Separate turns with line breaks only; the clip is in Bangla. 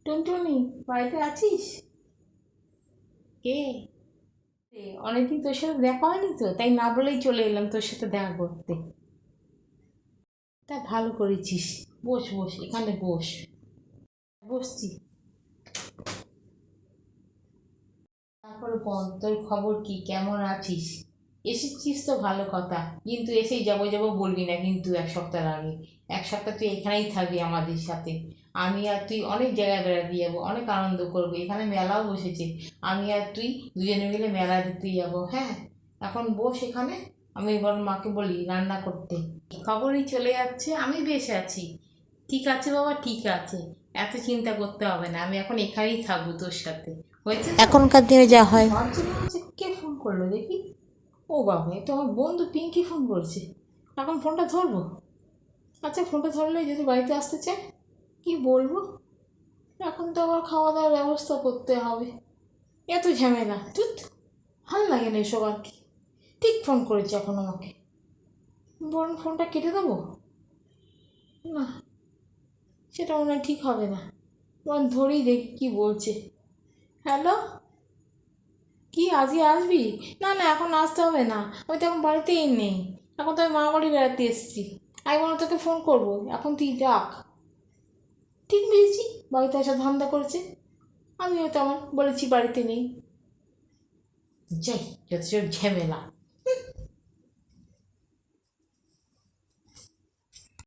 টুনটুনি, বাড়িতে আছিস? কে? অনেকদিন তোর সাথে দেখা হয়নি তো, তাই না বলেই চলে এলাম তোর সাথে দেখা করতে। তা ভালো করেছিস। বস বস, এখানে বস। বসছি। তারপরে বল, তোর খবর কি, কেমন আছিস? এসেছিস তো ভালো কথা, কিন্তু এসেই যাবো যাবো বলবি না কিন্তু এক সপ্তাহ আগে। এক সপ্তাহ তুই এখানেই থাকবি আমাদের সাথে। আমি আর তুই অনেক জায়গায় বেড়াতে যাবো, অনেক আনন্দ করবো, এখানে মেলাও বসেছে। আমি আর তুই দুজনে মিলে মেলা দেখতে যাবো, হ্যাঁ। এখন বস এখানে। আমি এবার মাকে বলি রান্না করতে। খবরই চলে যাচ্ছে, আমি বেশ আছি। ঠিক আছে বাবা, ঠিক আছে। এত চিন্তা করতে হবে না, আমি এখন এখানেই থাকবো তোর সাথে। হয়েছে তো?
এখনকার দিনে যা হয়।
ভাবছিলাম যে কে ফোন করলো দেখি। ও বাবা, এ তো আমার বন্ধু পিঙ্কি ফোন করছে। এখন ফোনটা ধরবো? আচ্ছা, ফোনটা ধরলে যদি বাড়িতে আসতে চায়, কি বলবো? এখন তো আবার খাওয়া দাওয়ার ব্যবস্থা করতে হবে। এত ঝামেলা, তুই ভাল লাগে না এসব আর কি। ঠিক ফোন করেছে এখন আমাকে। বরং ফোনটা কেটে দেবো? না, সেটা মনে হয় ঠিক হবে না। বরং ধরেই দেখি কি বলছে। হ্যালো, কি আজকে আসবি? না না, এখন আসতে হবে না। আমি তো এখন বাড়িতেই নেই। এখন তো আমি মা বাড়ি বেড়াতে এসেছি। আমি বললাম তোকে ফোন করবো, এখন তুই ডাক। ঠিক বুঝেছি, বাড়িতে আসা ধান্দা করেছে। আমিও তেমন বলেছি বাড়িতে নেই। যাই, যত সব ঝামেলা।